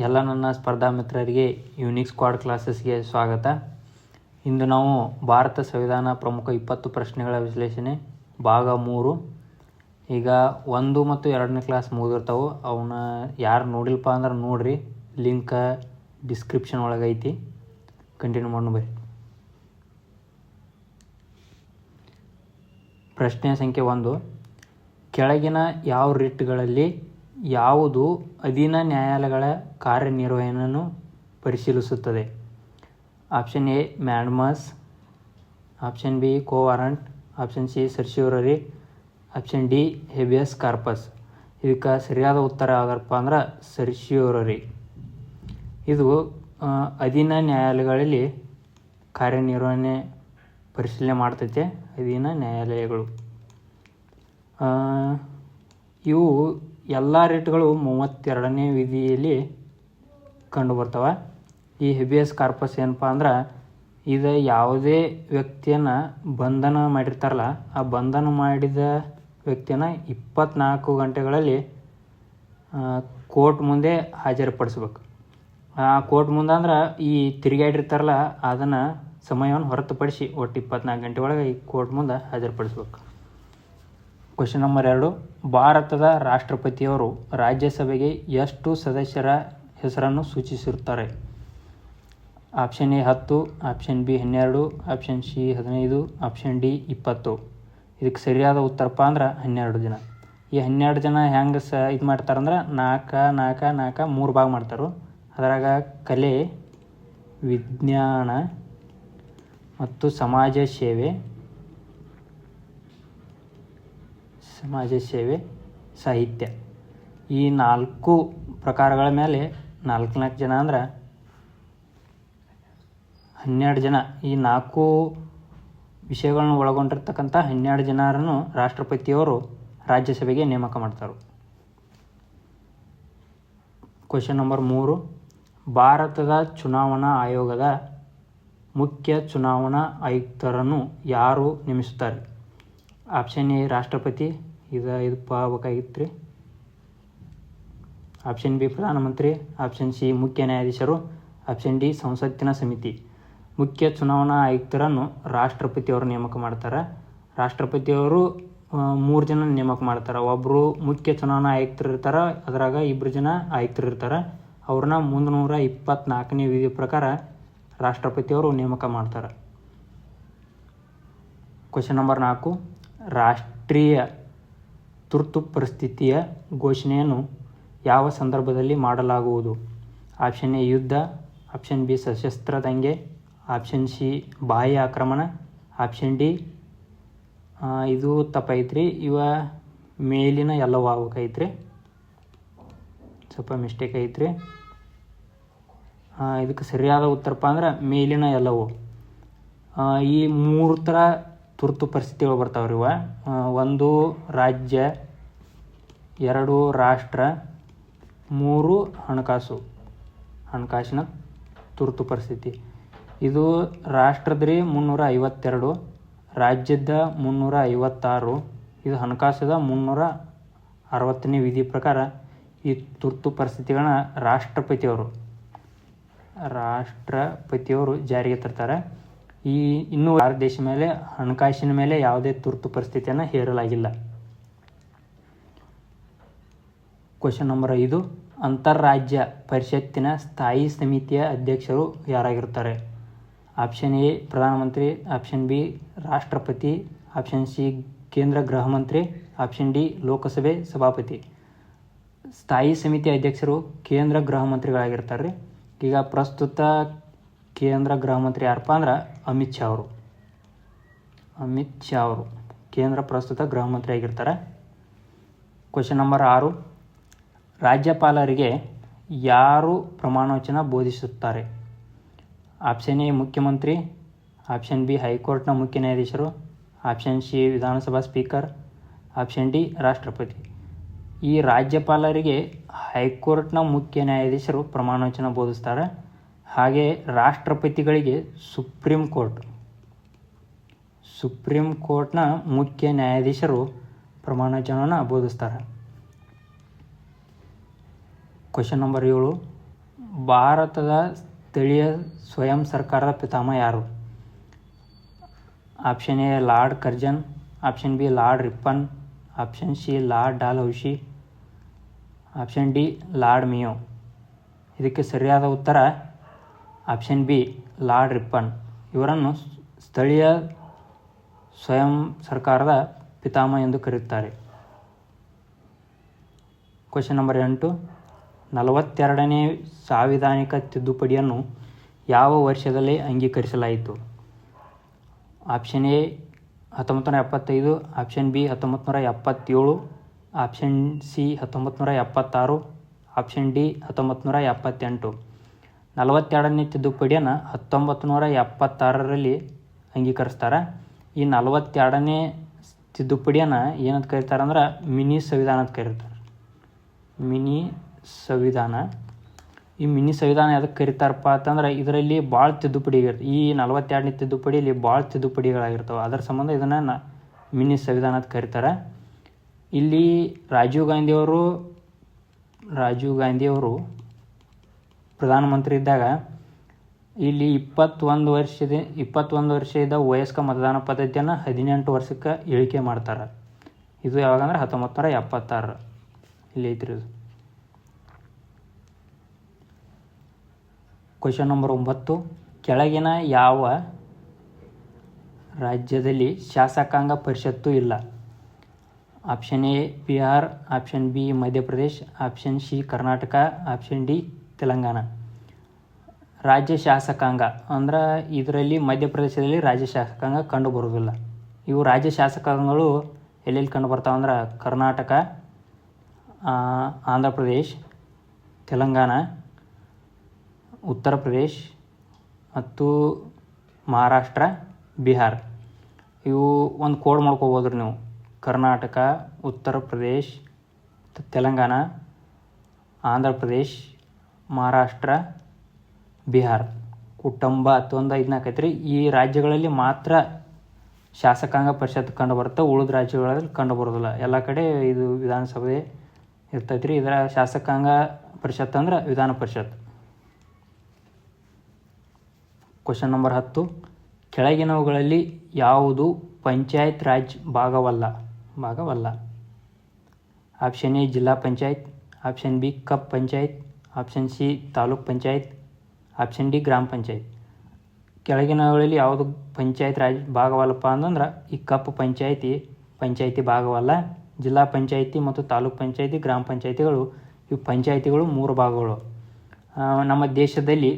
ಎಲ್ಲ ನನ್ನ ಸ್ಪರ್ಧಾ ಮಿತ್ರರಿಗೆ ಯೂನಿಕ್ ಸ್ಕ್ವಾಡ್ ಕ್ಲಾಸಸ್ಗೆ ಸ್ವಾಗತ. ಇಂದು ನಾವು ಭಾರತ ಸಂವಿಧಾನ ಪ್ರಮುಖ 20 ಪ್ರಶ್ನೆಗಳ ವಿಶ್ಲೇಷಣೆ ಭಾಗ 3. ಈಗ 1 ಮತ್ತು 2ನೇ ಕ್ಲಾಸ್ ಮುಗಿದಿರ್ತಾವೆ. ಅವನ್ನ ಯಾರು ನೋಡಿಲ್ಪ ಅಂದ್ರೆ ನೋಡ್ರಿ, ಲಿಂಕ್ ಡಿಸ್ಕ್ರಿಪ್ಷನ್ ಒಳಗೆ ಐತಿ. ಕಂಟಿನ್ಯೂ ಮಾಡೋಣ ಬರ್ರಿ. ಪ್ರಶ್ನೆ ಸಂಖ್ಯೆ 1. ಕೆಳಗಿನ ಯಾವ ರಿಟ್ಗಳಲ್ಲಿ ಯಾವುದು ಅಧೀನ ನ್ಯಾಯಾಲಯಗಳ ಕಾರ್ಯನಿರ್ವಹಣೆಯನ್ನು ಪರಿಶೀಲಿಸುತ್ತದೆ? Option A mandamus, option B quo warranto, option C certiorari, option D habeas corpus. ಇದಕ್ಕೆ ಸರಿಯಾದ ಉತ್ತರ ಯಾವುದಪ್ಪ ಅಂದ್ರೆ ಸರ್ಶ್ಯೂರರಿ. ಇದು ಅಧೀನ ನ್ಯಾಯಾಲಯಗಳಲ್ಲಿ ಕಾರ್ಯನಿರ್ವಹಣೆ ಪರಿಶೀಲನೆ ಮಾಡ್ತೈತೆ. ಅಧೀನ ನ್ಯಾಯಾಲಯಗಳು ಇವು ಎಲ್ಲ ರೇಟ್ಗಳು 32ನೇ ವಿಧಿಯಲ್ಲಿ ಕಂಡುಬರ್ತವೆ. ಈ ಹೇಬಿಯಸ್ ಕಾರ್ಪಸ್ ಏನಪ್ಪ ಅಂದ್ರೆ ಇದು ಯಾವುದೇ ವ್ಯಕ್ತಿಯನ್ನು ಬಂಧನ ಮಾಡಿರ್ತಾರಲ್ಲ, ಆ ಬಂಧನ ಮಾಡಿದ ವ್ಯಕ್ತಿಯನ್ನು 24 ಗಂಟೆಗಳಲ್ಲಿ ಕೋರ್ಟ್ ಮುಂದೆ ಹಾಜರುಪಡಿಸ್ಬೇಕು. ಆ ಕೋರ್ಟ್ ಮುಂದೆ ಅಂದ್ರೆ ಈ ತಿರುಗಾಡಿರ್ತಾರಲ್ಲ ಅದನ್ನು ಸಮಯವನ್ನು ಹೊರತುಪಡಿಸಿ ಒಟ್ಟು 24 ಗಂಟೆ ಒಳಗೆ ಈ ಕೋರ್ಟ್ ಮುಂದೆ ಹಾಜರುಪಡಿಸ್ಬೇಕು. Question number 2. ಭಾರತದ ರಾಷ್ಟ್ರಪತಿಯವರು ರಾಜ್ಯಸಭೆಗೆ ಎಷ್ಟು ಸದಸ್ಯರ ಹೆಸರನ್ನು ಸೂಚಿಸಿರುತ್ತಾರೆ? Option A 10, option B 12, option C 15, option D 20. ಇದಕ್ಕೆ ಸರಿಯಾದ ಉತ್ತರಪ್ಪ ಅಂದ್ರೆ 12 ಜನ. ಈ 12 ಜನ ಹೆಂಗೆ ಇದು ಮಾಡ್ತಾರಂದ್ರೆ 4 4 4 3 ಭಾಗ ಮಾಡ್ತಾರೆ. ಅದರಾಗ ಕಲೆ, ವಿಜ್ಞಾನ ಮತ್ತು ಸಮಾಜ ಸೇವೆ, ಸಾಹಿತ್ಯ, ಈ 4 ಪ್ರಕಾರಗಳ ಮೇಲೆ 4 ಜನ ಅಂದ್ರೆ 12 ಜನ. ಈ 4 ವಿಷಯಗಳನ್ನು ಒಳಗೊಂಡಿರ್ತಕ್ಕಂಥ 12 ಜನರನ್ನು ರಾಷ್ಟ್ರಪತಿಯವರು ರಾಜ್ಯಸಭೆಗೆ ನೇಮಕ ಮಾಡ್ತಾರೆ. Question number 3. ಭಾರತದ ಚುನಾವಣಾ ಆಯೋಗದ ಮುಖ್ಯ ಚುನಾವಣಾ ಆಯುಕ್ತರನ್ನು ಯಾರು ನೇಮಿಸುತ್ತಾರೆ? ಆಪ್ಷನ್ ಎ ರಾಷ್ಟ್ರಪತಿ, ಇದು ಬೇಕಾಗಿತ್ತು ರೀ. ಆಪ್ಷನ್ ಬಿ ಪ್ರಧಾನಮಂತ್ರಿ, ಆಪ್ಷನ್ ಸಿ ಮುಖ್ಯ ನ್ಯಾಯಾಧೀಶರು, ಆಪ್ಷನ್ ಡಿ ಸಂಸತ್ತಿನ ಸಮಿತಿ. ಮುಖ್ಯ ಚುನಾವಣಾ ಆಯುಕ್ತರನ್ನು ರಾಷ್ಟ್ರಪತಿಯವರು ನೇಮಕ ಮಾಡ್ತಾರೆ. ರಾಷ್ಟ್ರಪತಿಯವರು 3 ಜನ ನೇಮಕ ಮಾಡ್ತಾರೆ. ಒಬ್ಬರು ಮುಖ್ಯ ಚುನಾವಣಾ ಆಯುಕ್ತರು ಇರ್ತಾರೆ, ಅದರಾಗ 2 ಜನ ಆಯುಕ್ತರು ಇರ್ತಾರೆ. ಅವ್ರನ್ನ 324ನೇ ವಿಧಿ ಪ್ರಕಾರ ರಾಷ್ಟ್ರಪತಿಯವರು ನೇಮಕ ಮಾಡ್ತಾರೆ. Question number 4. ರಾಷ್ಟ್ರೀಯ ತುರ್ತು ಪರಿಸ್ಥಿತಿಯ ಘೋಷಣೆಯನ್ನು ಯಾವ ಸಂದರ್ಭದಲ್ಲಿ ಮಾಡಲಾಗುವುದು? ಆಪ್ಷನ್ ಎ ಯುದ್ಧ, ಆಪ್ಷನ್ ಬಿ ಸಶಸ್ತ್ರ ದಂಗೆ, ಆಪ್ಷನ್ ಸಿ ಬಾಹ್ಯ ಆಕ್ರಮಣ, ಆಪ್ಷನ್ ಡಿ ಇದು ತಪ್ಪೈತ್ರಿ, ಇವ ಮೇಲಿನ ಎಲ್ಲವೂ ಆಗ್ಬೇಕೈತ್ರಿ, ಸ್ವಲ್ಪ ಮಿಸ್ಟೇಕ್ ಐತ್ರಿ. ಇದಕ್ಕೆ ಸರಿಯಾದ ಉತ್ತರಪ್ಪ ಅಂದ್ರೆ ಮೇಲಿನ ಎಲ್ಲವೂ. ಈ 3 ಥರ ತುರ್ತು ಪರಿಸ್ಥಿತಿಗಳು ಬರ್ತಾವ್ರಿ. 1 ರಾಜ್ಯ, 2 ರಾಷ್ಟ್ರ, 3 ಹಣಕಾಸಿನ ತುರ್ತು ಪರಿಸ್ಥಿತಿ. ಇದು ರಾಷ್ಟ್ರದ್ರಿ 352, ರಾಜ್ಯದ 356, ಇದು ಹಣಕಾಸದ 360ನೇ ವಿಧಿ ಪ್ರಕಾರ ಈ ತುರ್ತು ಪರಿಸ್ಥಿತಿಗಳನ್ನ ರಾಷ್ಟ್ರಪತಿಯವರು ಜಾರಿಗೆ ತರ್ತಾರೆ. ಇನ್ನೂ ಭಾರತ ದೇಶ ಮೇಲೆ ಹಣಕಾಸಿನ ಮೇಲೆ ಯಾವುದೇ ತುರ್ತು ಪರಿಸ್ಥಿತಿಯನ್ನು ಹೇರಲಾಗಿಲ್ಲ. Question number 5. ಅಂತಾರಾಜ್ಯ ಪರಿಷತ್ತಿನ ಸ್ಥಾಯಿ ಸಮಿತಿಯ ಅಧ್ಯಕ್ಷರು ಯಾರಾಗಿರ್ತಾರೆ? ಆಪ್ಷನ್ ಎ ಪ್ರಧಾನಮಂತ್ರಿ, ಆಪ್ಷನ್ ಬಿ ರಾಷ್ಟ್ರಪತಿ, ಆಪ್ಷನ್ ಸಿ ಕೇಂದ್ರ ಗೃಹ ಮಂತ್ರಿ, ಆಪ್ಷನ್ ಡಿ ಲೋಕಸಭೆ ಸಭಾಪತಿ. ಸ್ಥಾಯಿ ಸಮಿತಿ ಅಧ್ಯಕ್ಷರು ಕೇಂದ್ರ ಗೃಹ ಮಂತ್ರಿಗಳಾಗಿರ್ತಾರೆ. ಈಗ ಪ್ರಸ್ತುತ ಕೇಂದ್ರ ಗೃಹ ಮಂತ್ರಿ ಯಾರಪ್ಪ ಅಂದ್ರೆ ಅಮಿತ್ ಶಾ ಅವರು ಕೇಂದ್ರ ಪ್ರಸ್ತುತ ಗೃಹ ಮಂತ್ರಿ ಆಗಿರ್ತಾರೆ. Question number 6. ರಾಜ್ಯಪಾಲರಿಗೆ ಯಾರು ಪ್ರಮಾಣವಚನ ಬೋಧಿಸುತ್ತಾರೆ? ಆಪ್ಷನ್ ಎ ಮುಖ್ಯಮಂತ್ರಿ, ಆಪ್ಷನ್ ಬಿ ಹೈಕೋರ್ಟ್ನ ಮುಖ್ಯ ನ್ಯಾಯಾಧೀಶರು, ಆಪ್ಷನ್ ಸಿ ವಿಧಾನಸಭಾ ಸ್ಪೀಕರ್, ಆಪ್ಷನ್ ಡಿ ರಾಷ್ಟ್ರಪತಿ. ಈ ರಾಜ್ಯಪಾಲರಿಗೆ ಹೈಕೋರ್ಟ್ನ ಮುಖ್ಯ ನ್ಯಾಯಾಧೀಶರು ಪ್ರಮಾಣವಚನ ಬೋಧಿಸ್ತಾರೆ. ಹಾಗೆ ರಾಷ್ಟ್ರಪತಿಗಳಿಗೆ ಸುಪ್ರೀಂ ಕೋರ್ಟ್ನ ಮುಖ್ಯ ನ್ಯಾಯಾಧೀಶರು ಪ್ರಮಾಣವಚನವನ್ನು ಬೋಧಿಸ್ತಾರೆ. Question number 7. ಭಾರತದ ಸ್ಥಳೀಯ ಸ್ವಯಂ ಸರ್ಕಾರದ ಪಿತಾಮಹ ಯಾರು? Option A lord Curzon, option B lord Ripon, option C lord Dalhousie, option D lord Mayo. ಇದಕ್ಕೆ ಸರಿಯಾದ ಉತ್ತರ ಆಪ್ಷನ್ ಬಿ ಲಾರ್ಡ್ ರಿಪ್ಪನ್. ಇವರನ್ನು ಸ್ಥಳೀಯ ಸ್ವಯಂ ಸರ್ಕಾರದ ಪಿತಾಮಹ ಎಂದು ಕರೆಯುತ್ತಾರೆ. Question number 8. 42ನೇ ಸಾಂವಿಧಾನಿಕ ತಿದ್ದುಪಡಿಯನ್ನು ಯಾವ ವರ್ಷದಲ್ಲಿ ಅಂಗೀಕರಿಸಲಾಯಿತು? Option A 1975, option B 1977, option C 1976, option D 1978. 42ನೇ ತಿದ್ದುಪಡಿಯನ್ನು 1976ರಲ್ಲಿ ಅಂಗೀಕರಿಸ್ತಾರೆ. ಈ 42ನೇ ತಿದ್ದುಪಡಿಯನ್ನು ಏನಂತ ಕರೀತಾರೆ ಅಂದ್ರೆ ಮಿನಿ ಸಂವಿಧಾನ ಅಂತ ಕರೀತಾರೆ. ಮಿನಿ ಸಂವಿಧಾನ. ಈ ಮಿನಿ ಸಂವಿಧಾನ ಎದಕ್ಕೆ ಕರೀತಾರಪ್ಪ ಅಂತಂದ್ರೆ ಇದರಲ್ಲಿ ಭಾಳ ತಿದ್ದುಪಡಿ ಆಗಿರ್ತವೆ. ಈ 42ನೇ ತಿದ್ದುಪಡಿಯಲ್ಲಿ ಭಾಳ ತಿದ್ದುಪಡಿಗಳಾಗಿರ್ತವೆ. ಅದರ ಸಂಬಂಧ ಇದನ್ನು ಮಿನಿ ಸಂವಿಧಾನ ಅಂತ ಕರೀತಾರೆ. ಇಲ್ಲಿ ರಾಜೀವ್ ಗಾಂಧಿಯವರು ಪ್ರಧಾನಮಂತ್ರಿ ಇದ್ದಾಗ ಇಲ್ಲಿ 21 ವರ್ಷದ ವಯಸ್ಕ ಮತದಾನ ಪದ್ಧತಿಯನ್ನು 18 ವರ್ಷಕ್ಕೆ ಇಳಿಕೆ ಮಾಡ್ತಾರೆ. ಇದು ಯಾವಾಗಂದ್ರೆ 1976 ಇಲ್ಲಿ ಐತ್ರಿ. Question number 9. ಕೆಳಗಿನ ಯಾವ ರಾಜ್ಯದಲ್ಲಿ ಶಾಸಕಾಂಗ ಪರಿಷತ್ತು ಇಲ್ಲ? Option A Bihar, option B Madhya Pradesh, option C Karnataka, option D Telangana. ರಾಜ್ಯ ಶಾಸಕಾಂಗ ಅಂದ್ರೆ ಇದರಲ್ಲಿ ಮಧ್ಯಪ್ರದೇಶದಲ್ಲಿ ರಾಜ್ಯ ಶಾಸಕಾಂಗ ಕಂಡು ಬರೋದಿಲ್ಲ. ಇವು ರಾಜ್ಯ ಶಾಸಕಾಂಗಗಳು ಎಲ್ಲೆಲ್ಲಿ ಕಂಡು ಬರ್ತಾವೆ ಅಂದ್ರೆ ಕರ್ನಾಟಕ, ಆಂಧ್ರ ಪ್ರದೇಶ್, ತೆಲಂಗಾಣ, ಉತ್ತರ ಪ್ರದೇಶ್ ಮತ್ತು ಮಹಾರಾಷ್ಟ್ರ, ಬಿಹಾರ್. ಇವು ಒಂದು ಕೋಡ್ ಮಾಡ್ಕೋಬೋದ್ರಿ ನೀವು. ಕರ್ನಾಟಕ, ಉತ್ತರ ಪ್ರದೇಶ್, ತೆಲಂಗಾಣ, ಆಂಧ್ರ ಪ್ರದೇಶ್, ಮಹಾರಾಷ್ಟ್ರ, ಬಿಹಾರ್. ಕುಟುಂಬ 10-5-4 ಐತ್ರಿ. ಈ ರಾಜ್ಯಗಳಲ್ಲಿ ಮಾತ್ರ ಶಾಸಕಾಂಗ ಪರಿಷತ್ ಕಂಡು ಬರುತ್ತೆ. ಉಳಿದ ರಾಜ್ಯಗಳಲ್ಲಿ ಕಂಡು ಬರೋದಿಲ್ಲ. ಎಲ್ಲ ಕಡೆ ಇದು ವಿಧಾನಸಭೆ ಇರ್ತೈತ್ರಿ. ಇದರ ಶಾಸಕಾಂಗ ಪರಿಷತ್ ಅಂದ್ರೆ ವಿಧಾನ ಪರಿಷತ್. Question number 10. ಕೆಳಗಿನವುಗಳಲ್ಲಿ ಯಾವುದು ಪಂಚಾಯತ್ ರಾಜ್ ಭಾಗವಲ್ಲ? ಆಪ್ಷನ್ ಎ ಜಿಲ್ಲಾ panchayat, option B cup panchayat, option C taluk panchayat, option D ಗ್ರಾಮ ಪಂಚಾಯತ್. ಕೆಳಗಿನವುಗಳಲ್ಲಿ ಯಾವುದು ಪಂಚಾಯತ್ ರಾಜ್ ಭಾಗವಲ್ಲಪ್ಪ ಅಂತಂದ್ರೆ ಈ ಕಪ್ ಪಂಚಾಯತಿ ಭಾಗವಲ್ಲ. ಜಿಲ್ಲಾ ಪಂಚಾಯತಿ ಮತ್ತು ತಾಲೂಕ್ ಪಂಚಾಯತಿ, ಗ್ರಾಮ ಪಂಚಾಯತಿಗಳು ಇವು ಪಂಚಾಯತಿಗಳು 3 ಭಾಗಗಳು. ನಮ್ಮ ದೇಶದಲ್ಲಿ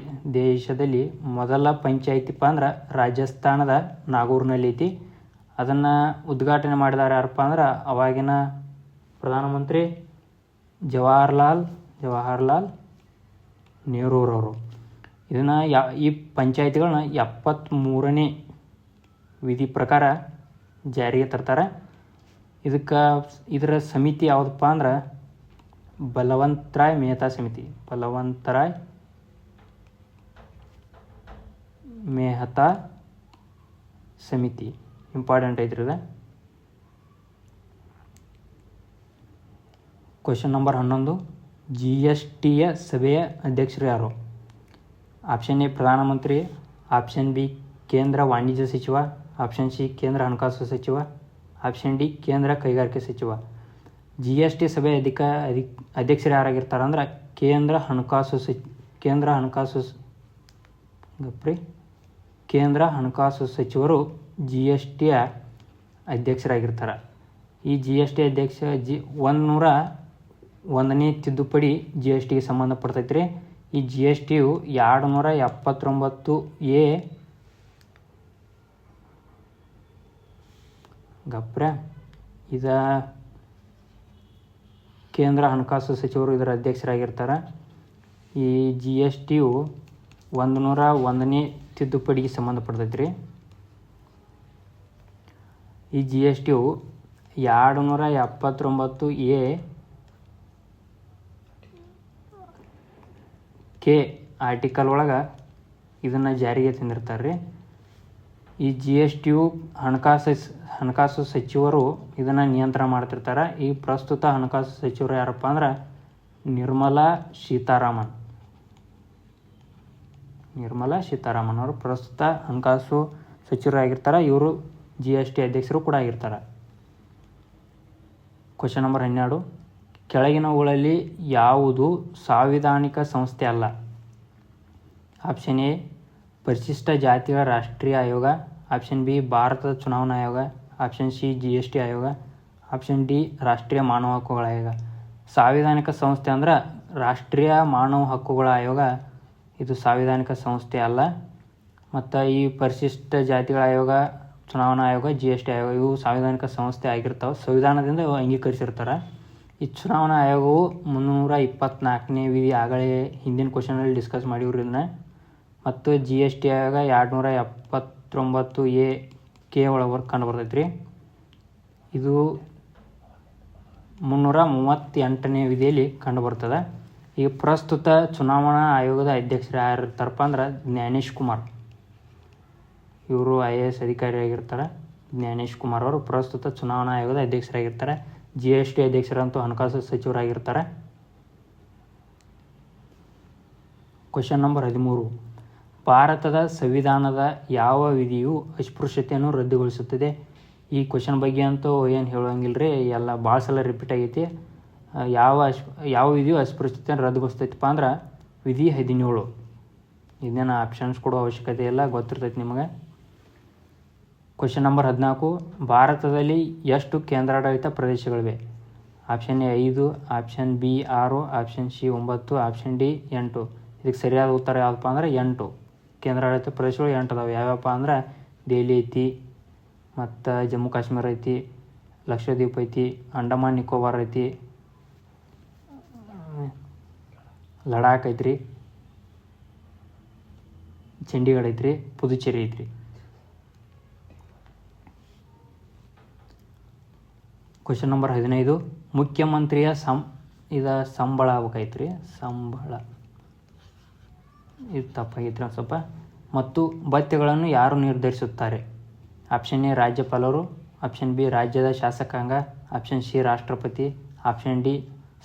ಮೊದಲ ಪಂಚಾಯತಿಪ್ಪ ಅಂದ್ರೆ ರಾಜಸ್ಥಾನದ ನಾಗೂರ್ನಲ್ಲಿ ಐತಿ. ಅದನ್ನು ಉದ್ಘಾಟನೆ ಮಾಡಿದಾರೆ ಯಾರಪ್ಪ ಅಂದ್ರೆ ಅವಾಗಿನ ಪ್ರಧಾನಮಂತ್ರಿ ಜವಾಹರ್ಲಾಲ್ ನೆಹರೂರವರು. ಇದನ್ನು ಈ ಪಂಚಾಯತಿಗಳನ್ನ 73ನೇ ವಿಧಿ ಪ್ರಕಾರ ಜಾರಿಗೆ ತರ್ತಾರೆ. ಇದರ ಸಮಿತಿ ಯಾವುದಪ್ಪ ಅಂದ್ರೆ ಬಲವಂತರಾಯ್ ಮೆಹ್ತಾ ಸಮಿತಿ. ಇಂಪಾರ್ಟೆಂಟ್ ಐತ್ರಿ ಇದು. Question number 11. GSTಯ ಸಭೆಯ ಅಧ್ಯಕ್ಷರು ಯಾರು? ಆಪ್ಷನ್ ಎ ಪ್ರಧಾನಮಂತ್ರಿ, ಆಪ್ಷನ್ ಬಿ ಕೇಂದ್ರ ವಾಣಿಜ್ಯ ಸಚಿವ, ಆಪ್ಷನ್ ಸಿ ಕೇಂದ್ರ ಹಣಕಾಸು ಸಚಿವ, ಆಪ್ಷನ್ ಡಿ ಕೇಂದ್ರ ಕೈಗಾರಿಕೆ ಸಚಿವ. GST ಸಭೆ ಅಧ್ಯಕ್ಷರು ಯಾರಾಗಿರ್ತಾರೆ ಅಂದ್ರೆ ಕೇಂದ್ರ ಹಣಕಾಸು ಸಚಿವರು GSTಯ ಅಧ್ಯಕ್ಷರಾಗಿರ್ತಾರೆ. ಈ GST ಅಧ್ಯಕ್ಷ 101ನೇ ತಿದ್ದುಪಡಿ GSTಗೆ ಸಂಬಂಧಪಡ್ತೈತ್ರಿ. ಈ GSTಯು 279A ಇದ ಕೇಂದ್ರ ಹಣಕಾಸು ಸಚಿವರು ಇದರ ಅಧ್ಯಕ್ಷರಾಗಿರ್ತಾರೆ. ಈ GSTಯು 101ನೇ ತಿದ್ದುಪಡಿಗೆ ಸಂಬಂಧಪಡ್ತೈತ್ರಿ. ಈ GSTಯು 279A ಕೆ ಆರ್ಟಿಕಲ್ ಒಳಗೆ ಇದನ್ನು ಜಾರಿಗೆ ತಂದಿರ್ತಾರೆ ರೀ. ಈ GSTಯು ಹಣಕಾಸು ಸಚಿವರು ಇದನ್ನು ನಿಯಂತ್ರಣ ಮಾಡ್ತಿರ್ತಾರೆ. ಈ ಪ್ರಸ್ತುತ ಹಣಕಾಸು ಸಚಿವರು ಯಾರಪ್ಪ ಅಂದ್ರೆ ನಿರ್ಮಲಾ ಸೀತಾರಾಮನ್. ನಿರ್ಮಲಾ ಸೀತಾರಾಮನ್ ಅವರು ಪ್ರಸ್ತುತ ಹಣಕಾಸು ಸಚಿವರಾಗಿರ್ತಾರೆ. ಇವರು GST ಅಧ್ಯಕ್ಷರು ಕೂಡ ಆಗಿರ್ತಾರೆ. ಕ್ವಶನ್ ನಂಬರ್ 12, ಕೆಳಗಿನವುಗಳಲ್ಲಿ ಯಾವುದು ಸಾಂವಿಧಾನಿಕ ಸಂಸ್ಥೆ ಅಲ್ಲ? ಆಪ್ಷನ್ ಎ ಪರಿಶಿಷ್ಟ ಜಾತಿಗಳ ರಾಷ್ಟ್ರೀಯ ಆಯೋಗ, ಆಪ್ಷನ್ ಬಿ ಭಾರತದ ಚುನಾವಣಾ ಆಯೋಗ, ಆಪ್ಷನ್ ಸಿ GST ಆಯೋಗ, ಆಪ್ಷನ್ ಡಿ ರಾಷ್ಟ್ರೀಯ ಮಾನವ ಹಕ್ಕುಗಳ ಆಯೋಗ. ಸಾಂವಿಧಾನಿಕ ಸಂಸ್ಥೆ ಅಂದ್ರೆ ರಾಷ್ಟ್ರೀಯ ಮಾನವ ಹಕ್ಕುಗಳ ಆಯೋಗ, ಇದು ಸಾಂವಿಧಾನಿಕ ಸಂಸ್ಥೆ ಅಲ್ಲ. ಮತ್ತು ಈ ಪರಿಶಿಷ್ಟ ಜಾತಿಗಳ ಆಯೋಗ, ಚುನಾವಣಾ ಆಯೋಗ, GST ಆಯೋಗ ಇವು ಸಾಂವಿಧಾನಿಕ ಸಂಸ್ಥೆ ಆಗಿರ್ತಾವೆ, ಸಂವಿಧಾನದಿಂದ ಅಂಗೀಕರಿಸಿರ್ತಾರೆ. ಈ ಚುನಾವಣಾ ಆಯೋಗವು 324ನೇ ವಿಧಿ ಆಗಲೇ ಹಿಂದಿನ ಕ್ವಶನಲ್ಲಿ ಡಿಸ್ಕಸ್ ಮಾಡಿವ್ರಿಂದ. ಮತ್ತು GST ಆಯೋಗ 279A ಒಳಗೆ ಕಂಡು ಬರ್ತೈತೆ ರೀ. ಇದು 338ನೇ ವಿಧಿಯಲ್ಲಿ ಕಂಡು ಬರ್ತದೆ. ಈಗ ಪ್ರಸ್ತುತ ಚುನಾವಣಾ ಆಯೋಗದ ಅಧ್ಯಕ್ಷರು ಯಾರಿರ್ತಾರಪ್ಪ ಅಂದ್ರೆ ಜ್ಞಾನೇಶ್ ಕುಮಾರ್. ಇವರು IAS ಅಧಿಕಾರಿಯಾಗಿರ್ತಾರೆ. ಜ್ಞಾನೇಶ್ ಕುಮಾರ್ ಅವರು ಪ್ರಸ್ತುತ ಚುನಾವಣಾ ಆಯೋಗದ ಅಧ್ಯಕ್ಷರಾಗಿರ್ತಾರೆ. GST ಅಧ್ಯಕ್ಷರಂತೂ ಹಣಕಾಸು ಸಚಿವರಾಗಿರ್ತಾರೆ. ಕ್ವಶನ್ ನಂಬರ್ 13, ಭಾರತದ ಸಂವಿಧಾನದ ಯಾವ ವಿಧಿಯು ಅಸ್ಪೃಶ್ಯತೆಯನ್ನು ರದ್ದುಗೊಳಿಸುತ್ತದೆ? ಈ ಕ್ವಶನ್ ಬಗ್ಗೆ ಅಂತೂ ಏನು ಹೇಳೋಂಗಿಲ್ಲ ರೀ, ಎಲ್ಲ ಭಾಳ ಸಲ ರಿಪೀಟ್ ಆಗೈತಿ. ಯಾವ ವಿಧಿಯು ಅಸ್ಪೃಶ್ಯತೆಯನ್ನು ರದ್ದುಗೊಳಿಸ್ತೈತಪ್ಪ ಅಂದ್ರೆ ವಿಧಿ 17. ಇದನ್ನ ಆಪ್ಷನ್ಸ್ ಕೊಡೋ ಅವಶ್ಯಕತೆ ಇಲ್ಲ, ಗೊತ್ತಿರ್ತೈತಿ ನಿಮಗೆ. ಕ್ವಶನ್ ನಂಬರ್ 14, ಭಾರತದಲ್ಲಿ ಎಷ್ಟು ಕೇಂದ್ರಾಡಳಿತ ಪ್ರದೇಶಗಳಿವೆ? Option A 5, option B 6, option C 9, option D 8. ಇದಕ್ಕೆ ಸರಿಯಾದ ಉತ್ತರ ಯಾವುದಪ್ಪ ಅಂದ್ರೆ 8. ಕೇಂದ್ರಾಡಳಿತ ಪ್ರದೇಶಗಳು 8 ಅದಾವೆ. ಯಾವ್ಯಾವಪ್ಪ ಅಂದ್ರೆ ದೆಹಲಿ ಐತಿ, ಮತ್ತು ಜಮ್ಮು ಕಾಶ್ಮೀರ ಐತಿ, ಲಕ್ಷದ್ವೀಪ ಐತಿ, ಅಂಡಮಾನ್ ನಿಕೋಬಾರ್ ಐತಿ, ಲಡಾಖ್ ಐತ್ರಿ, ಚಂಡೀಗಢ ಐತ್ರಿ, ಪುದುಚೇರಿ ಐತ್ರಿ. ಕ್ವಶನ್ ನಂಬರ್ 15, ಮುಖ್ಯಮಂತ್ರಿಯ ಸಂಬಳ ಆಗ್ಬೇಕೈತ್ರಿ, ಸಂಬಳ ಇದು ತಪ್ಪಾಗಿತ್ತು ಒಂದು ಸ್ವಲ್ಪ. ಮತ್ತು ಭತ್ಯೆಗಳನ್ನು ಯಾರು ನಿರ್ಧರಿಸುತ್ತಾರೆ? ಆಪ್ಷನ್ ಎ ರಾಜ್ಯಪಾಲರು, ಆಪ್ಷನ್ ಬಿ ರಾಜ್ಯದ ಶಾಸಕಾಂಗ, ಆಪ್ಷನ್ ಸಿ ರಾಷ್ಟ್ರಪತಿ, ಆಪ್ಷನ್ ಡಿ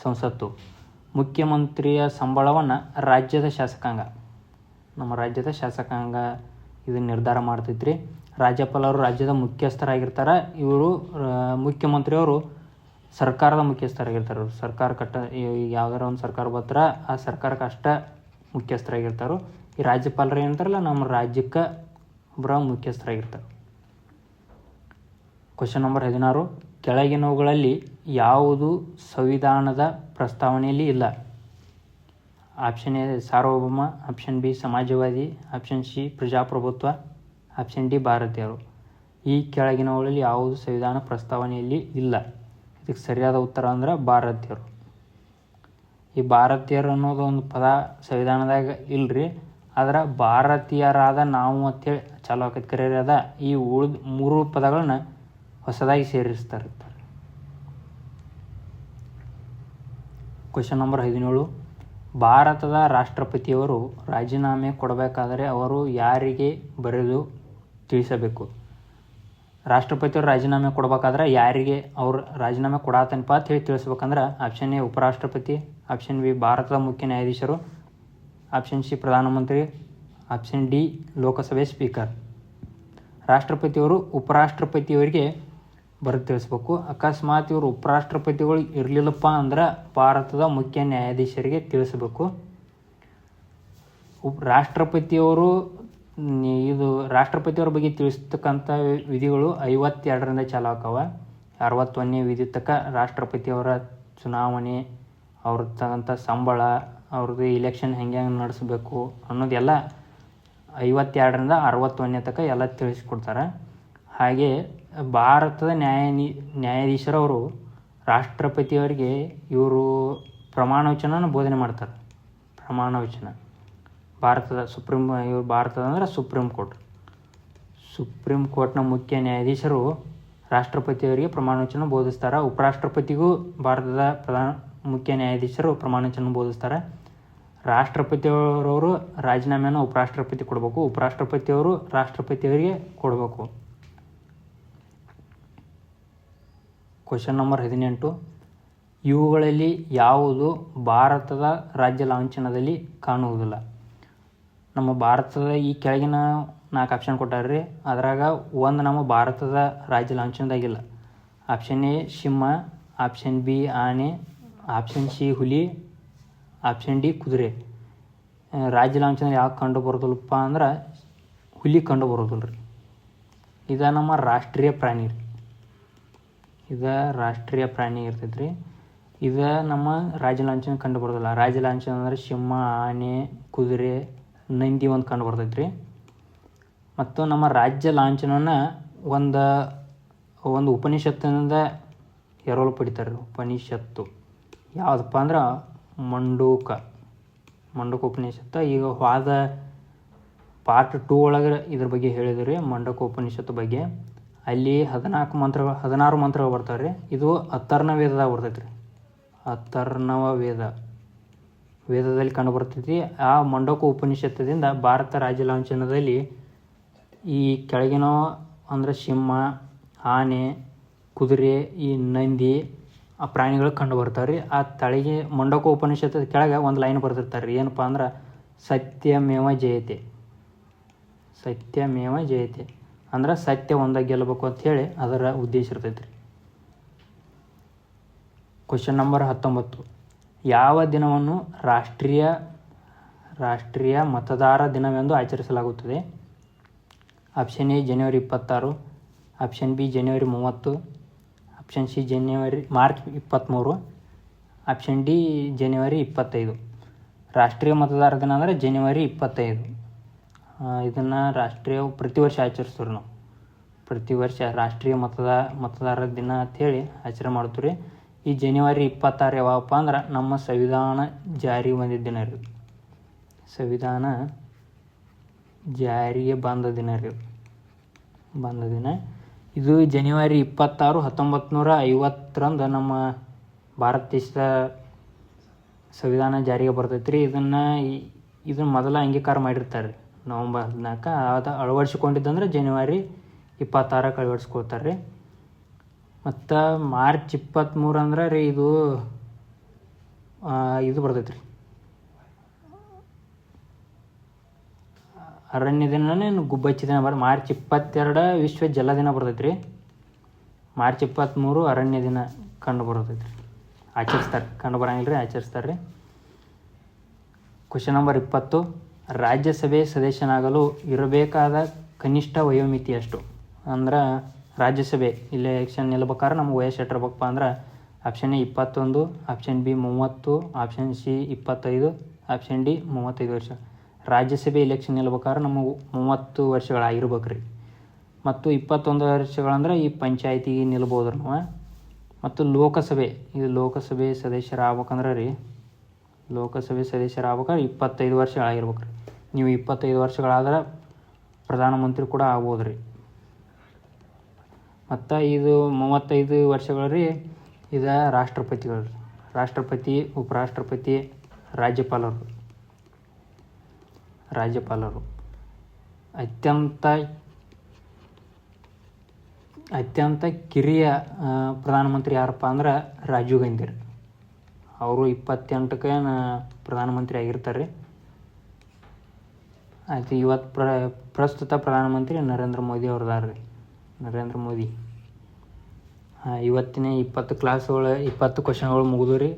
ಸಂಸತ್ತು. ಮುಖ್ಯಮಂತ್ರಿಯ ಸಂಬಳವನ್ನು ರಾಜ್ಯದ ಶಾಸಕಾಂಗ, ನಮ್ಮ ರಾಜ್ಯದ ಶಾಸಕಾಂಗ ಇದನ್ನು ನಿರ್ಧಾರ ಮಾಡ್ತೈತ್ರಿ. ರಾಜ್ಯಪಾಲರು ರಾಜ್ಯದ ಮುಖ್ಯಸ್ಥರಾಗಿರ್ತಾರೆ. ಇವರು ಮುಖ್ಯಮಂತ್ರಿಯವರು ಸರ್ಕಾರದ ಮುಖ್ಯಸ್ಥರಾಗಿರ್ತಾರೆ. ಸರ್ಕಾರ ಯಾವ್ದಾರ ಒಂದು ಸರ್ಕಾರ ಬರ್ತಾರೆ, ಆ ಸರ್ಕಾರಕ್ಕೆ ಅಷ್ಟೇ ಮುಖ್ಯಸ್ಥರಾಗಿರ್ತಾರೆ. ಈ ರಾಜ್ಯಪಾಲರು ಏನಂತಾರಲ್ಲ, ನಮ್ಮ ರಾಜ್ಯಕ್ಕೆ ಒಬ್ಬರ ಮುಖ್ಯಸ್ಥರಾಗಿರ್ತಾರೆ. ಕ್ವಶನ್ ನಂಬರ್ 16, ಕೆಳಗಿನವುಗಳಲ್ಲಿ ಯಾವುದು ಸಂವಿಧಾನದ ಪ್ರಸ್ತಾವನೆಯಲ್ಲಿ ಇಲ್ಲ? ಆಪ್ಷನ್ ಎ ಸಾರ್ವಭೌಮ, ಆಪ್ಷನ್ ಬಿ ಸಮಾಜವಾದಿ, ಆಪ್ಷನ್ ಸಿ ಪ್ರಜಾಪ್ರಭುತ್ವ, ಆಪ್ಷನ್ ಡಿ ಭಾರತೀಯರು. ಈ ಕೆಳಗಿನವುಗಳಲ್ಲಿ ಯಾವುದು ಸಂವಿಧಾನ ಪ್ರಸ್ತಾವನೆಯಲ್ಲಿ ಇಲ್ಲ? ಇದಕ್ಕೆ ಸರಿಯಾದ ಉತ್ತರ ಅಂದ್ರೆ ಭಾರತೀಯರು. ಈ ಭಾರತೀಯರು ಅನ್ನೋದು ಒಂದು ಪದ ಸಂವಿಧಾನದಾಗ ಇಲ್ಲರಿ, ಆದ್ರೆ ಭಾರತೀಯರಾದ ನಾವು ಅಂತೇಳಿ ಚಾಲು ಆಕೈತಿ ಕರೆಯದ. ಈ ಉಳಿದ 3 ಪದಗಳನ್ನ ಹೊಸದಾಗಿ ಸೇರಿಸ್ತಾರೆ. ಕ್ವಶನ್ ನಂಬರ್ 17, ಭಾರತದ ರಾಷ್ಟ್ರಪತಿಯವರು ರಾಜೀನಾಮೆ ಕೊಡಬೇಕಾದರೆ ಅವರು ಯಾರಿಗೆ ಬರೆದು ತಿಳಿಸಬೇಕು? ರಾಷ್ಟ್ರಪತಿಯವರು ರಾಜೀನಾಮೆ ಕೊಡಬೇಕಾದ್ರೆ ಯಾರಿಗೆ ಅವ್ರು ರಾಜೀನಾಮೆ ಕೊಡಾತನಪ್ಪ ಅಂತ ಹೇಳಿ ತಿಳಿಸ್ಬೇಕಂದ್ರೆ ಆಪ್ಷನ್ ಎ ಉಪರಾಷ್ಟ್ರಪತಿ, ಆಪ್ಷನ್ ಬಿ ಭಾರತದ ಮುಖ್ಯ ನ್ಯಾಯಾಧೀಶರು, ಆಪ್ಷನ್ ಸಿ ಪ್ರಧಾನಮಂತ್ರಿ, ಆಪ್ಷನ್ ಡಿ ಲೋಕಸಭೆ ಸ್ಪೀಕರ್. ರಾಷ್ಟ್ರಪತಿಯವರು ಉಪರಾಷ್ಟ್ರಪತಿಯವರಿಗೆ ಬರೆದು ತಿಳಿಸ್ಬೇಕು. ಅಕಸ್ಮಾತ್ ಇವರು ಉಪರಾಷ್ಟ್ರಪತಿಗಳು ಇರಲಿಲ್ಲಪ್ಪ ಅಂದ್ರೆ ಭಾರತದ ಮುಖ್ಯ ನ್ಯಾಯಾಧೀಶರಿಗೆ ತಿಳಿಸಬೇಕು. ರಾಷ್ಟ್ರಪತಿಯವರು ರಾಷ್ಟ್ರಪತಿಯವ್ರ ಬಗ್ಗೆ ತಿಳಿಸ್ತಕ್ಕಂಥ ವಿಧಿಗಳು 52ರಿಂದ ಚಾಲು ಆಕಾವ. 61ನೇ ವಿಧಿ ತನಕ ರಾಷ್ಟ್ರಪತಿಯವರ ಚುನಾವಣೆ, ಅವ್ರ ತಕ್ಕಂಥ ಸಂಬಳ, ಅವ್ರದ್ದು ಇಲೆಕ್ಷನ್ ಹೆಂಗೆ ನಡೆಸಬೇಕು ಅನ್ನೋದೆಲ್ಲ 52ರಿಂದ 61ನೇ ತನಕ ಎಲ್ಲ ತಿಳಿಸ್ಕೊಡ್ತಾರೆ. ಹಾಗೆ ಭಾರತದ ನ್ಯಾಯಾಧೀಶರವರು ರಾಷ್ಟ್ರಪತಿಯವರಿಗೆ ಇವರು ಪ್ರಮಾಣ ವಚನ ಬೋಧನೆ ಮಾಡ್ತಾರೆ. ಪ್ರಮಾಣ ವಚನ ಭಾರತದ ಭಾರತದ ಅಂದ್ರೆ ಸುಪ್ರೀಂ ಕೋರ್ಟ್ನ ಮುಖ್ಯ ನ್ಯಾಯಾಧೀಶರು ರಾಷ್ಟ್ರಪತಿಯವರಿಗೆ ಪ್ರಮಾಣ ವಚನ ಬೋಧಿಸ್ತಾರೆ. ಉಪರಾಷ್ಟ್ರಪತಿಗೂ ಭಾರತದ ಮುಖ್ಯ ನ್ಯಾಯಾಧೀಶರು ಪ್ರಮಾಣ ವಚನ ಬೋಧಿಸ್ತಾರೆ. ರಾಷ್ಟ್ರಪತಿಯವರವರು ರಾಜೀನಾಮೆಯನ್ನು ಉಪರಾಷ್ಟ್ರಪತಿ ಕೊಡಬೇಕು, ಉಪರಾಷ್ಟ್ರಪತಿಯವರು ರಾಷ್ಟ್ರಪತಿಯವರಿಗೆ ಕೊಡಬೇಕು. ಕ್ವಶನ್ ನಂಬರ್ 18, ಇವುಗಳಲ್ಲಿ ಯಾವುದು ಭಾರತದ ರಾಜ್ಯ ಲಾಂಛನದಲ್ಲಿ ಕಾಣುವುದಿಲ್ಲ? ನಮ್ಮ ಭಾರತದ ಈ ಕೆಳಗಿನ 4 ಆಪ್ಷನ್ ಕೊಟ್ಟಾರ್ರಿ. ಅದ್ರಾಗ ಒಂದು ನಮ್ಮ ಭಾರತದ ರಾಜ್ಯ ಲಾಂಛನದಾಗಿಲ್ಲ. ಆಪ್ಷನ್ ಎ ಸಿಂಹ, ಆಪ್ಷನ್ ಬಿ ಆನೆ, ಆಪ್ಷನ್ ಸಿ ಹುಲಿ, ಆಪ್ಷನ್ ಡಿ ಕುದುರೆ. ರಾಜ್ಯ ಲಾಂಛನ ಯಾಕೆ ಕಂಡು ಬರೋದಿಲ್ಲಪ್ಪ ಅಂದ್ರೆ ಹುಲಿ ಕಂಡು ಬರೋದಿಲ್ಲ ರೀ. ಇದು ನಮ್ಮ ರಾಷ್ಟ್ರೀಯ ಪ್ರಾಣಿ ರೀ. ಇದು ರಾಷ್ಟ್ರೀಯ ಪ್ರಾಣಿ ಇರ್ತೈತೆ ರೀ. ಇದು ನಮ್ಮ ರಾಜ್ಯ ಲಾಂಛನ ಕಂಡು ಬರೋದಿಲ್ಲ. ರಾಜ್ಯ ಲಾಂಛನ ಅಂದರೆ ಸಿಂಹ, ಆನೆ, ಕುದುರೆ, ನಂದಿ ಒಂದು ಕಂಡು ಬರ್ತೈತೆ ರೀ. ಮತ್ತು ನಮ್ಮ ರಾಜ್ಯ ಲಾಂಛನವನ್ನು ಒಂದು ಉಪನಿಷತ್ತಿನಿಂದ ಎರವಲು ಪಡಿತಾರೆ. ಉಪನಿಷತ್ತು ಯಾವುದಪ್ಪ ಅಂದ್ರೆ ಮಂಡೂಕ ಉಪನಿಷತ್ತು. ಈಗ ವಾದ ಪಾರ್ಟ್ 2 ಒಳಗೆ ಇದ್ರ ಬಗ್ಗೆ ಹೇಳಿದ್ರಿ, ಮಂಡಕ ಉಪನಿಷತ್ತು ಬಗ್ಗೆ. ಅಲ್ಲಿ 16 ಮಂತ್ರಗಳು ಬರ್ತಾವೆ ರೀ. ಇದು ಅಥರ್ವ ವೇದದಾಗ ಬರ್ತೈತೆ ರೀ. ಅಥರ್ವ ವೇದದಲ್ಲಿ ಕಂಡು ಬರ್ತೈತಿ. ಆ ಮಂಡಕ ಉಪನಿಷತ್ತದಿಂದ ಭಾರತ ರಾಜ್ಯ ಲಾಂಛನದಲ್ಲಿ ಈ ಕೆಳಗಿನ ಅಂದರೆ ಸಿಂಹ, ಆನೆ, ಕುದುರೆ, ಈ ನಂದಿ ಆ ಪ್ರಾಣಿಗಳು ಕಂಡು ಬರ್ತಾವೆ ರೀ. ಆ ತಳಿಗೆ ಮಂಡಕ ಉಪನಿಷತ್ತದ ಕೆಳಗೆ ಒಂದು ಲೈನ್ ಬರ್ತಿರ್ತಾರೆ ರೀ. ಏನಪ್ಪ ಅಂದ್ರೆ ಸತ್ಯಮೇವ ಜಯತೆ ಅಂದ್ರೆ ಸತ್ಯ ಒಂದಾಗ ಗೆಲ್ಲಬೇಕು ಅಂಥೇಳಿ ಅದರ ಉದ್ದೇಶ ಇರ್ತೈತೆ ರೀ. Question number 19. ಯಾವ ದಿನವನ್ನು ರಾಷ್ಟ್ರೀಯ ಮತದಾರ ದಿನವೆಂದು ಆಚರಿಸಲಾಗುತ್ತದೆ? ಆಪ್ಷನ್ ಎ ಜನವರಿ 26, ಆಪ್ಷನ್ ಬಿ ಜನವರಿ 30, option C March 23, option D ಜನವರಿ 25. ರಾಷ್ಟ್ರೀಯ ಮತದಾರ ದಿನ ಅಂದರೆ ಜನವರಿ 25. ಇದನ್ನು ಪ್ರತಿ ವರ್ಷ ಆಚರಿಸ್ತೀವಿ ನಾವು. ಪ್ರತಿ ವರ್ಷ ರಾಷ್ಟ್ರೀಯ ಮತದಾರರ ದಿನ ಅಂಥೇಳಿ ಆಚರಣೆ ಮಾಡ್ತೀವಿ ರೀ. ಈ ಜನವರಿ 26 ಯಾವಪ್ಪ ಅಂದ್ರೆ ನಮ್ಮ ಸಂವಿಧಾನ ಜಾರಿಗೆ ಬಂದಿದ್ದ ದಿನ ರೀ. ಸಂವಿಧಾನ ಜಾರಿಗೆ ಬಂದ ದಿನ. ಇದು ಜನವರಿ 26, 1950 ನಮ್ಮ ಭಾರತ ದೇಶದ ಸಂವಿಧಾನ ಜಾರಿಗೆ ಬರ್ತೈತೆ ರೀ. ಇದನ್ನು ಮೊದಲ ಅಂಗೀಕಾರ ಮಾಡಿರ್ತಾರೆ ರೀ ನವಂಬರ್ 14. ಅದು ಅಳವಡಿಸ್ಕೊಂಡಿದ್ದಂದ್ರೆ ಜನವರಿ 26 ಅಳವಡಿಸ್ಕೊಳ್ತಾರೆ ರೀ. ಮತ್ತು ಮಾರ್ಚ್ 23 ಅಂದ್ರೆ ರೀ ಇದು ಬರ್ತೈತೆ ರೀ ಅರಣ್ಯ ದಿನನೇ ಗುಬ್ಬಚ್ಚಿ ದಿನ ಮಾರ್ಚ್ 22 ವಿಶ್ವ ಜಲ ದಿನ ಬರ್ತೈತೆ ರೀ. ಮಾರ್ಚ್ 23 ಅರಣ್ಯ ದಿನ ಕಂಡು ಬರ್ತೈತೆ ರೀ. ಆಚರಿಸ್ತಾರೆ, ಕಂಡು ಬರಂಗಿಲ್ಲ ರೀ, ಆಚರಿಸ್ತಾರೆ ರೀ. Question number 20. ರಾಜ್ಯಸಭೆ ಸದಸ್ಯನಾಗಲು ಇರಬೇಕಾದ ಕನಿಷ್ಠ ವಯೋಮಿತಿ ಎಷ್ಟು? ಅಂದ್ರೆ ರಾಜ್ಯಸಭೆ ಇಲ್ಲಿ ಎಲೆಕ್ಷನ್ ನಿಲ್ಬೇಕಾದ್ರೆ ನಮ್ಗೆ ವಯಸ್ಸು ಎಷ್ಟಿರ್ಬೇಕಪ್ಪ ಅಂದ್ರೆ option A 21, option B 30, option C 25, option D 35 ವರ್ಷ. ರಾಜ್ಯಸಭೆ ಎಲೆಕ್ಷನ್ ನಿಲ್ಬೇಕಾದ್ರೆ ನಮಗೆ 30 ವರ್ಷಗಳಾಗಿರ್ಬೇಕು ರೀ. ಮತ್ತು 21 ವರ್ಷಗಳಂದ್ರೆ ಈ ಪಂಚಾಯತಿಗೆ ನಿಲ್ಬೋದು ನಾವು. ಮತ್ತು ಲೋಕಸಭೆ ಸದಸ್ಯರಾಗ್ಬೇಕಂದ್ರೆ ರೀ, ಲೋಕಸಭೆ ಸದಸ್ಯರಾಗ್ಬೇಕಾದ್ರೆ 25 ವರ್ಷಗಳಾಗಿರ್ಬೇಕು ರೀ. ನೀವು 25 ವರ್ಷಗಳಾದ್ರೆ ಪ್ರಧಾನಮಂತ್ರಿ ಕೂಡ ಆಗ್ಬೋದು ರೀ. ಮತ್ತು ಇದು 35 ವರ್ಷಗಳು ರೀ, ಇದು ರಾಷ್ಟ್ರಪತಿಗಳು ರೀ. ರಾಷ್ಟ್ರಪತಿ, ಉಪರಾಷ್ಟ್ರಪತಿ, ರಾಜ್ಯಪಾಲರು. ಅತ್ಯಂತ ಕಿರಿಯ ಪ್ರಧಾನಮಂತ್ರಿ ಯಾರಪ್ಪ ಅಂದ್ರೆ ರಾಜೀವ್ ಗಾಂಧಿ ರೀ. ಅವರು 28ಕ್ಕೆ ಪ್ರಧಾನಮಂತ್ರಿ ಆಗಿರ್ತಾರೆ ರೀ. ಆಯ್ತು, ಇವತ್ತು ಪ್ರಸ್ತುತ ಪ್ರಧಾನಮಂತ್ರಿ ನರೇಂದ್ರ ಮೋದಿ ಅವ್ರದಾರ ರೀ. ನರೇಂದ್ರ ಮೋದಿ. ಇವತ್ತಿನ 20 ಕ್ವಶನ್ಗಳು ಮುಗಿದು ರೀ.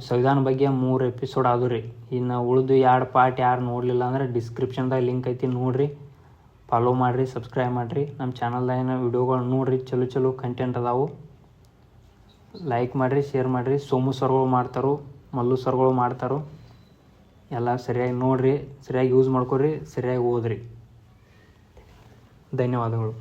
ಸಂವಿಧಾನ ಬಗ್ಗೆ 3 ಎಪಿಸೋಡ್ ಆದವು ರೀ. ಇನ್ನು ಉಳಿದು 2 ಪಾರ್ಟ್ ಯಾರು ನೋಡಲಿಲ್ಲ ಅಂದ್ರೆ ಡಿಸ್ಕ್ರಿಪ್ಷನ್ದಾಗ ಲಿಂಕ್ ಐತಿ, ನೋಡಿರಿ, ಫಾಲೋ ಮಾಡಿರಿ, ಸಬ್ಸ್ಕ್ರೈಬ್ ಮಾಡಿರಿ. ನಮ್ಮ ಚಾನಲ್ದಾಗಿನ ವಿಡಿಯೋಗಳು ನೋಡಿರಿ, ಚಲೋ ಕಂಟೆಂಟ್ ಅದಾವು. ಲೈಕ್ ಮಾಡಿರಿ, ಶೇರ್ ಮಾಡಿರಿ. ಸೋಮು ಸರ್ಗಳು ಮಾಡ್ತಾರೋ, ಮಲ್ಲು ಸರ್ಗಳು ಮಾಡ್ತಾರೋ. ಎಲ್ಲ ಸರಿಯಾಗಿ ನೋಡಿರಿ, ಸರಿಯಾಗಿ ಯೂಸ್ ಮಾಡ್ಕೊರಿ, ಸರಿಯಾಗಿ ಓದಿರಿ. ಧನ್ಯವಾದಗಳು.